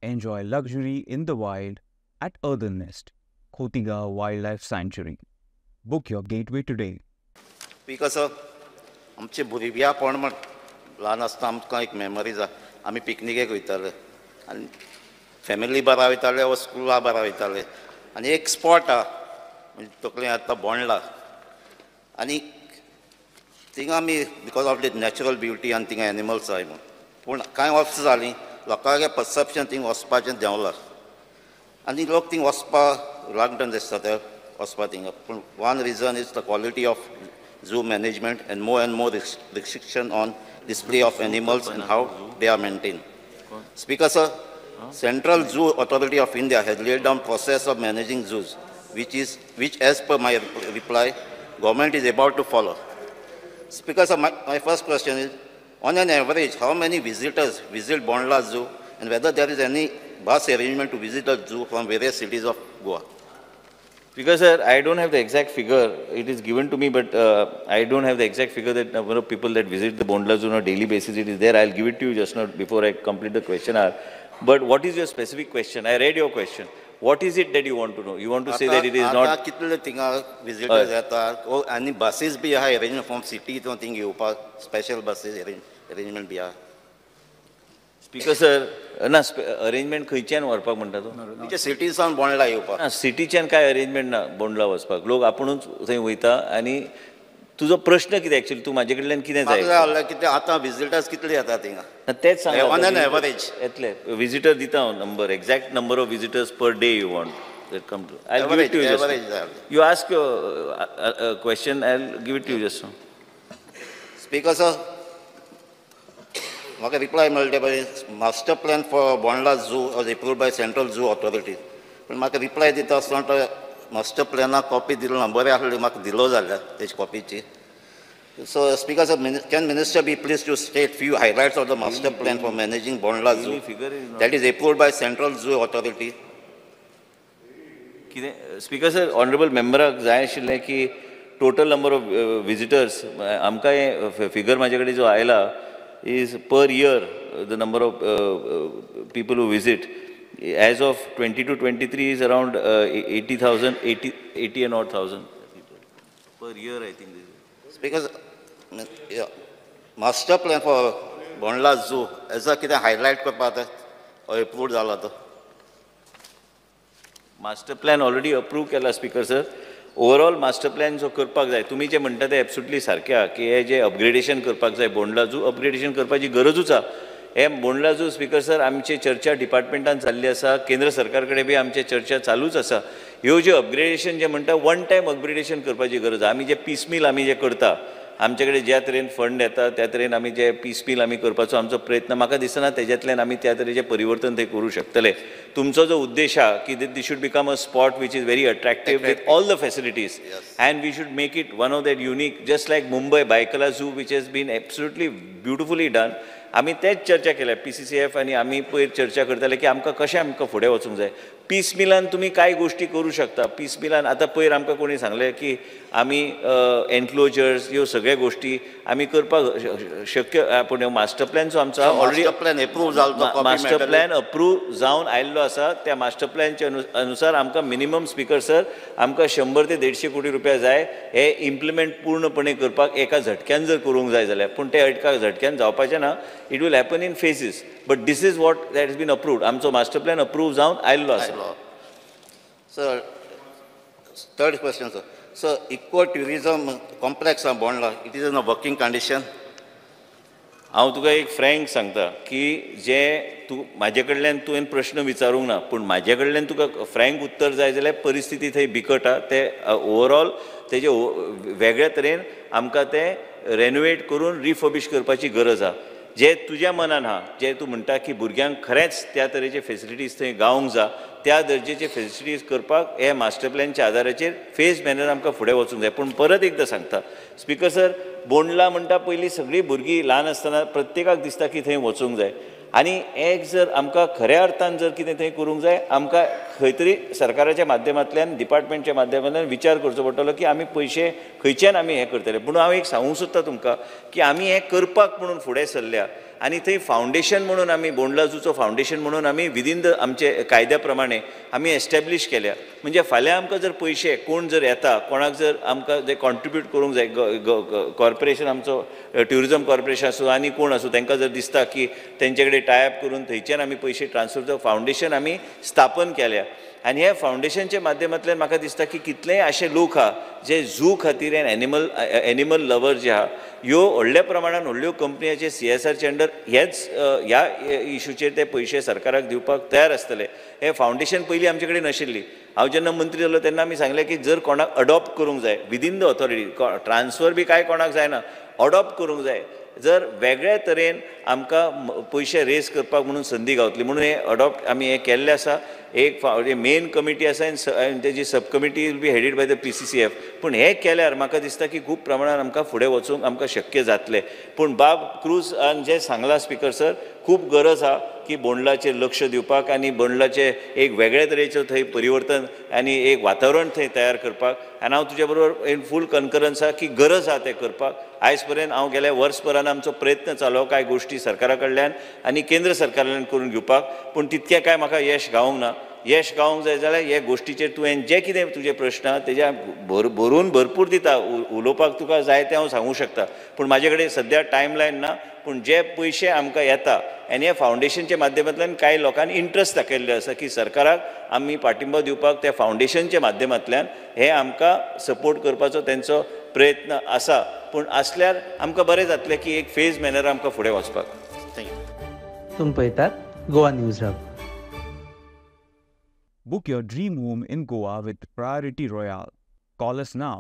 Enjoy luxury in the wild at Earthen Nest, Khotiga Wildlife Sanctuary. Book your gateway today. Because आमचे भुरग्यापण म्हण ल्हान आसतना आमकां एक मेमरीज आसा. आमी पिकनिकेक वयताले आनी फॅमिली बारा वयताले वा स्कुला बारा वयताले आनी एक स्पॉट आहा म्हणजे तकलें आतां बोंडला आनी थिंगा आमी because of the natural beauty आनी थिंगा एनिमल्स आहाय म्हूण पूण कांय वर्सां जालीं लोकांगे परसेप्शन थिंगा वचपाचें देंवलां आनी लोक थिंगा वचपाक रिलक्टंट दिसता ते वचपा थिंगा. पूण one reason is the quality of zoo management and more restriction on display of animals and how they are maintained. Speaker sir, Central Zoo Authority of India has laid down process of managing zoos, which as per my reply, government is about to follow. Speaker sir, my first question is, on an average, how many visitors visit Bondla Zoo and whether there is any bus arrangement to visit the zoo from various cities of Goa? Because sir, I don't have the exact figure. It is given to me, but I don't have the exact figure that number of people that visit the Bondla Zoo on a daily basis. It is there. I'll give it to you just now before I complete the questionnaire. But what is your specific question? I read your question. What is it that you want to know? You want to say that it is not... कितले थिंगा visitors येतात आनी buses बी आहा arrangement from city तो thing येवपाक special buses arrangement बी आहा. Speaker sir, ना arrangement खंयच्यान व्हरपाक म्हणटा तो? म्हणजे सिटीसान बोंडला येवपाक. सिटीच्यान काय अरेंजमेंट ना बोंडला वचपाक. लोक आपुणूच थंय वयता आनी तुजो प्रश्न कितें एक्चुअली तूं म्हाजे कडल्यान कितें जाय? कितें आतां विजिटर्स कितले येतात थिंगा? तेच सांग. ऑन एन एवरेज येतले विजिटर दिता हांव number exact number of visitors per day you want that come to. I'll give it to you just now. You ask your question, I'll give it to you just now. Speaker sir, म्हाका reply मेळटे पळय master plan for Bondla zoo was approved by central zoo authority. पूण म्हाका reply दिता आसतना तो master प्लॅनाक copy दिलो ना. बरें आसलें म्हाका दिलो जाल्यार तेजी कॉपीची. So Speaker sir, can Minister be pleased to state few highlights of the master plan for managing Bondla Zoo that is approved by Central Zoo Authority? Speaker sir, honorable member जाय आशिल्लें की total number of visitors आमकां हे figure म्हाजे कडेन जो आयला is per year the number of people who visit as of 22-23 is around 80,000 80 and odd thousand per year I think this is. Because yeah, master plan for Bondla Zoo as a कितें highlight करपाक जाता approved जाला तो. Master plan already approve केला speaker sir. Overall master plan जो करपाक जाय तुमी जे म्हणटा ते एब्सोल्युटली सारकें आहा की हे जे अपग्रेडेशन करपाक जाय बोंडला झू अपग्रेडेशन करपाची गरजूच आहा. हे बोंडला झू स्पीकर सर आमची चर्चा डिपार्टमेंटान जाल्ली आसा. केंद्र सरकार कडेन बी आमची चर्चा चालूच आसा. ह्यो ज्यो अपग्रेडेशन जे म्हणटा वन टायम अपग्रेडेशन करपाची गरज आहा. आमी जे पीसमील आमी जे करता आमचे कडेन ज्या तरेन फंड येता त्या तरेन आमी जे पीसमील आमी करपाचो आमचो प्रयत्न म्हाका दिसना तेज्यातल्यान आमी त्या तरेचें परिवर्तन थंय करूं शकतले. तुमचो जो उद्देश आहा की this should become a spot which is very attractive with all the facilities and we should make it one of that unique just like Mumbai Byculla zoo which has been absolutely beautifully done. आमी तेच चर्चा केल्या PCCF आनी आमी पयर चर्चा करताले की आमकां कशें आमकां फुडें वचूंक जाय. पीस मिलान तुमी कांय गोश्टी करूं शकता. पीस मिलान आतां पयर आमकां कोणी सांगलें की आमी एनक्लोजर्स ह्यो सगळ्यो गोश्टी आमी करपाक शक्य. पूण मास्टर प्लॅन जो आमचो ऑलरेडी मास्टर प्लॅन अप्रूव जावन आयिल्लो आसा. त्या मास्टर प्लॅनच्या अनुसार आमकां मिनिमम स्पीकर सर आमकां 100 ते 150 कोटी रुपया जाय हे इम्प्लिमेंट पूर्णपणे करपाक एका झटक्यान जर करूंक जाय जाल्यार. पूण ते एका झटक्यान जावपाचें ना. It will happen in phases but this is what that has been approved. आमचो मास्टर प्लॅन अप्रूव जावन आयिल्लो आसा. Sir third question sir. Sir eco tourism complex of Bondla it is in a working condition. हांव तुका एक frank सांगता की जे तूं म्हाजे कडल्यान तुवें प्रश्न विचारूंक ना पूण म्हाजे कडल्यान तुका फ्रँक उत्तर जाय जाल्यार परिस्थिती थंय बिकट आहा. ते ओवरऑल तेजे वेगळ्या तरेन आमकां तें रेनोवेट करून रिफर्बिश करपाची गरज आहा. जे तुज्या मनान आहा जे तूं म्हणटा की भुरग्यांक खरेंच त्या तरेचे फेसिलिटीज थंय गावूंक जाय त्या दर्जेचे फेसिलिटीज करपाक हे मास्टर प्लॅनच्या आदाराचेर फेज मॅनर आमकां फुडें वचूंक जाय. पूण परत एकदां सांगता स्पीकर सर बोंडला म्हणटा पयलीं सगळीं भुरगीं ल्हान आसतना प्रत्येकाक दिसता की थंय वचूंक जाय आनी एक जर आमकां खऱ्या अर्थान जर कितें थंय करूंक जाय आमकां खंय तरी सरकाराच्या माध्यमांतल्यान डिपार्टमेंटच्या माध्यमांतल्यान विचार करचो पडटलो की आमी पयशे खंयच्यान आमी हें करतले. पूण हांव एक सांगूंक सोदता तुमकां की आमी हें करपाक म्हणून फुडें सरल्या आनी थंय फावंडेशन म्हणून आमी बोंडला जूचो फावंडेशन म्हणून आमी विदीन द आमचे कायद्या प्रमाणे आमी एस्टॅब्लीश केल्या. म्हणजे फाल्यां आमकां जर पयशे कोण जर येता, कोणाक जर आमकां जे कॉन्ट्रिब्यूट करूंक जाय, कॉर्पोरेशन आमचो ट्युरिजम कॉर्पोरेशन आसूं आनी कोण आसूं, तांकां जर दिसता की तेंचे कडेन टायअप करून थंयच्यान आमी पयशे ट्रान्सफर फावंडेशन आमी स्थापन केल्या. आनी ह्या फावंडेशनच्या माध्यमांतल्यान म्हाका दिसता की कितलेय अशे लोक आहा जे झू खातीर एनिमल लवर जे आहा, ह्यो व्हडल्या प्रमाणान व्हडल्यो कंपनीचे CSRचे अंडर ह्या इशूचेर ते पयशे सरकाराक दिवपाक तयार आसतले. हे फावंडेशन पयलीं आमचे कडेन नाशिल्ली. हांव जेन्ना मंत्री जालो तेन्ना आमी सांगलें की जर कोणाक अडॉप्ट करूंक जाय विदीन द ऑथॉरिटी, ट्रान्सफर बी कांय कोणाक जायना, अडॉप्ट करूंक जाय, जर वेगळ्या तरेन आमकां पयशे रेज करपाक म्हणून संदी गावतली म्हणून हे अडॉप्ट आमी हे केल्लें आसा. एक मेन कमिटी आसा आनी तेजी sub committee will be headed by the PCCF. पूण हे केल्यार म्हाका दिसता की खूब प्रमाणान आमकां फुडें वचूंक आमकां शक्य जातलें. पूण बाब क्रूज जे सांगला स्पिकर सर, खूब गरज आहा की बोंडलाचेर लक्ष दिवपाक आनी बोंडलाचे एक वेगळे तरेचें थंय परिवर्तन आनी एक वातावरण थंय तयार करपाक. आनी हांव तुज्या बरोबर इन फूल कन्करन्स आहा की गरज आहा तें करपाक. आयज पर्यंत हांव गेल्या वर्सभरान आमचो प्रयत्न चालू कांय गोश्टी सरकारा कडल्यान आनी केंद्र सरकारान करून घेवपाक, पूण तितकें कांय म्हाका यश गावूंक ना. यश गावूंक जाय जाल्यार हे गोश्टीचेर तुवें जे कितें तुजे प्रश्न आहा तेज्या भरून भरपूर दिता, उलोवपाक तुका जाय तें हांव सांगूं शकता. पूण म्हाजे कडेन सद्या टायमलायन ना. पूण जे पयशे आमकां येता आनी हे फावंडेशनच्या माध्यमांतल्यान कांय लोकांनी इंट्रस्ट दाखयल्ले आसा की सरकाराक आमी पाठिंबो दिवपाक त्या फावंडेशनच्या माध्यमांतल्यान हे आमकां सपोर्ट करपाचो तेंचो प्रयत्न आसा. पूण आसल्यार आमकां बरें जातलें की एक फेज मॅनर आमकां फुडें वचपाक. थँक्यू. तुम पळयतात Goa news hub. Book your dream home in Goa with Priority Royale. Call us now